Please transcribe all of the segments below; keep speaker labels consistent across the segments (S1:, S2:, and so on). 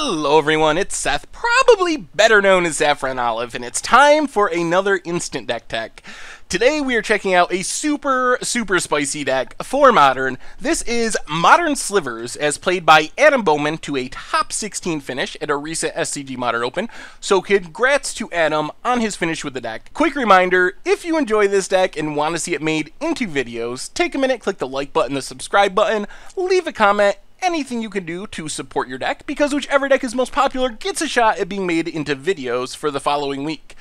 S1: Hello everyone, it's Seth, probably better known as Saffron Olive, and it's time for another Instant Deck Tech. Today we are checking out a super spicy deck for Modern. This is Modern Slivers, as played by Adam Bowman to a top 16 finish at a recent SCG Modern Open, so congrats to Adam on his finish with the deck. Quick reminder, if you enjoy this deck and want to see it made into videos, take a minute, click the like button, the subscribe button, leave a comment, anything you can do to support your deck, because whichever deck is most popular gets a shot at being made into videos for the following week.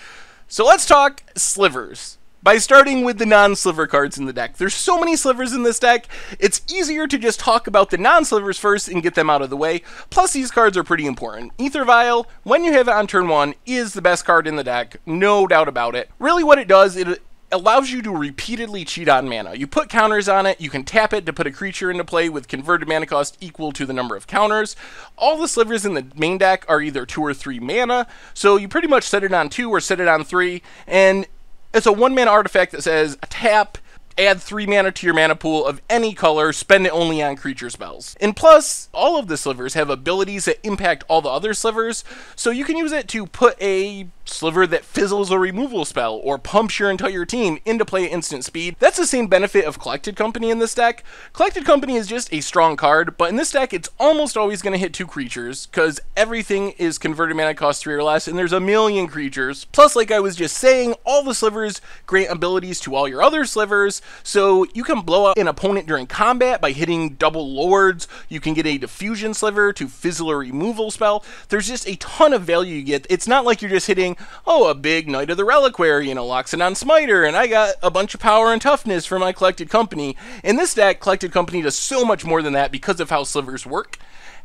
S1: So let's talk Slivers. By starting with the non-sliver cards in the deck. There's so many slivers in this deck, it's easier to just talk about the non-slivers first and get them out of the way. Plus these cards are pretty important. Ether Vial, when you have it on turn 1, is the best card in the deck, no doubt about it. Really what it does, it allows you to repeatedly cheat on mana. You put counters on it, you can tap it to put a creature into play with converted mana cost equal to the number of counters. All the slivers in the main deck are either 2 or 3 mana, so you pretty much set it on 2 or set it on 3, and it's a 1-mana artifact that says tap, add 3 mana to your mana pool of any color, spend it only on creature spells. And plus, all of the slivers have abilities that impact all the other slivers, so you can use it to put a sliver that fizzles a removal spell or pumps your entire team into play at instant speed. That's the same benefit of Collected Company in this deck. Collected Company is just a strong card, but in this deck it's almost always going to hit 2 creatures because everything is converted mana cost 3 or less and there's a million creatures. Plus, like I was just saying, all the slivers grant abilities to all your other slivers, so you can blow up an opponent during combat by hitting double lords. You can get a diffusion sliver to fizzle a removal spell. There's just a ton of value you get. It's not like you're just hitting, oh, a big Knight of the Reliquary, you know, locks it on Smiter, and I got a bunch of power and toughness for my Collected Company. In this deck, Collected Company does so much more than that because of how slivers work.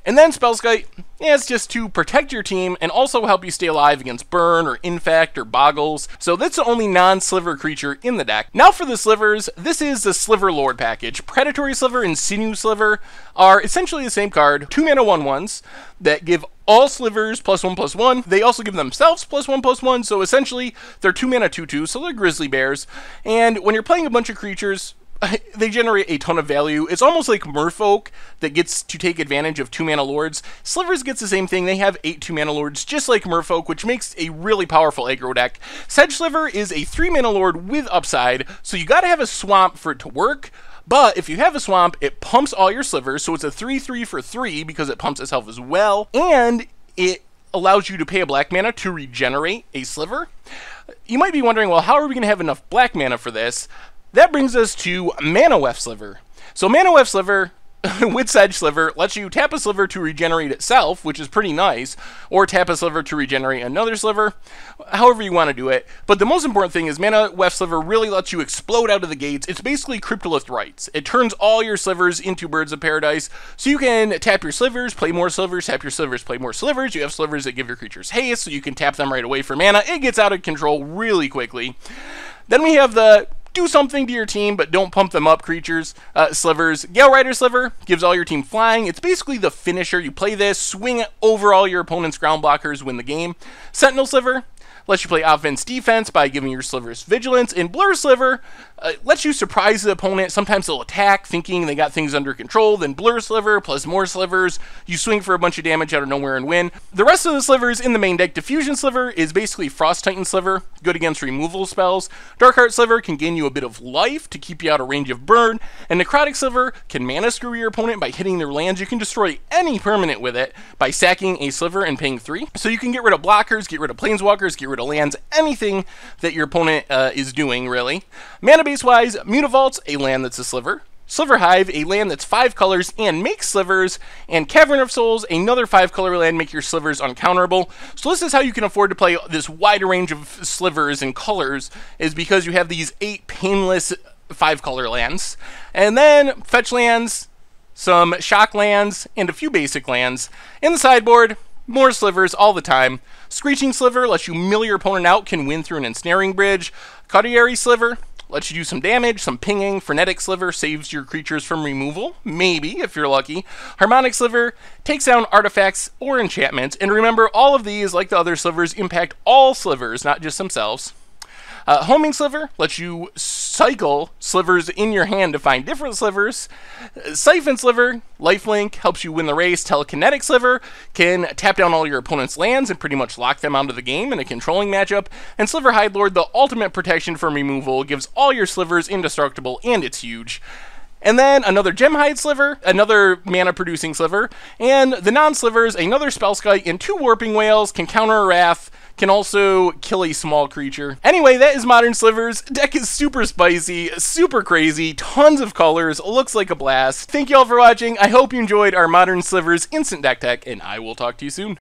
S1: And then Spellskite, yeah, it's just to protect your team and also help you stay alive against Burn or Infect or Boggles. So that's the only non-sliver creature in the deck. Now for the slivers, this is the Sliver Lord package. Predatory Sliver and Sinew Sliver are essentially the same card, 2 mana 1/1s that give all slivers +1/+1. They also give themselves +1/+1, so essentially they're 2 mana 2/2, so they're Grizzly Bears. And when you're playing a bunch of creatures, they generate a ton of value. It's almost like Merfolk that gets to take advantage of 2 mana lords. Slivers gets the same thing. They have 8 2 mana lords just like Merfolk, which makes a really powerful aggro deck. Sedge Sliver is a 3 mana lord with upside, so you gotta have a swamp for it to work. But if you have a swamp, it pumps all your slivers, so it's a 3/3 for 3 because it pumps itself as well, and it allows you to pay a black mana to regenerate a sliver. You might be wondering, well, how are we going to have enough black mana for this? That brings us to Mana Weft Sliver. So Mana Weft Sliver with Sedge Sliver lets you tap a sliver to regenerate itself, which is pretty nice, or tap a sliver to regenerate another sliver, however you want to do it. But the most important thing is Mana Weft Sliver really lets you explode out of the gates. It's basically Cryptolith Rites. It turns all your slivers into Birds of Paradise, so you can tap your slivers, play more slivers, tap your slivers, play more slivers. You have slivers that give your creatures haste, so you can tap them right away for mana. It gets out of control really quickly. Then we have the do something to your team, but don't pump them up creatures. Slivers. Gale Rider Sliver gives all your team flying. It's basically the finisher. You play this, swing it over all your opponent's ground blockers, win the game. Sentinel Sliver lets you play offense-defense by giving your slivers vigilance. And Blur Sliver lets you surprise the opponent. Sometimes they'll attack thinking they got things under control. Then Blur Sliver plus more slivers. You swing for a bunch of damage out of nowhere and win. The rest of the slivers in the main deck, Diffusion Sliver is basically Frost Titan Sliver, good against removal spells. Darkheart Sliver can gain you a bit of life to keep you out of range of burn. And Necrotic Sliver can mana screw your opponent by hitting their lands. You can destroy any permanent with it by sacking a sliver and paying 3. So you can get rid of blockers, get rid of planeswalkers, get rid of lands, anything that your opponent is doing, really. Mana base-wise, Mutavault's a land that's a sliver. Sliver Hive, a land that's 5 colors and makes slivers, and Cavern of Souls, another 5-color land, make your slivers uncounterable. So this is how you can afford to play this wide range of slivers and colors, is because you have these 8 painless 5-color lands. And then fetch lands, some shock lands, and a few basic lands. In the sideboard, more slivers all the time. Screeching Sliver lets you mill your opponent out, can win through an ensnaring bridge. Cauteriary Sliver lets you do some damage, some pinging. Frenetic Sliver saves your creatures from removal, maybe, if you're lucky. Harmonic Sliver takes down artifacts or enchantments. And remember, all of these, like the other slivers, impact all slivers, not just themselves. Homing Sliver lets you cycle slivers in your hand to find different slivers. Siphon Sliver, lifelink, helps you win the race. Telekinetic Sliver can tap down all your opponent's lands and pretty much lock them out of the game in a controlling matchup. And Sliver Hide Lord, the ultimate protection from removal, gives all your slivers indestructible, and it's huge. And then another Gemhide Sliver, another mana-producing sliver, and the non-slivers, another Spellskite and 2 Warping Whales, can counter a Wrath, can also kill a small creature. Anyway, that is Modern Slivers. Deck is super spicy, super crazy, tons of colors, looks like a blast. Thank you all for watching. I hope you enjoyed our Modern Slivers instant deck tech, and I will talk to you soon.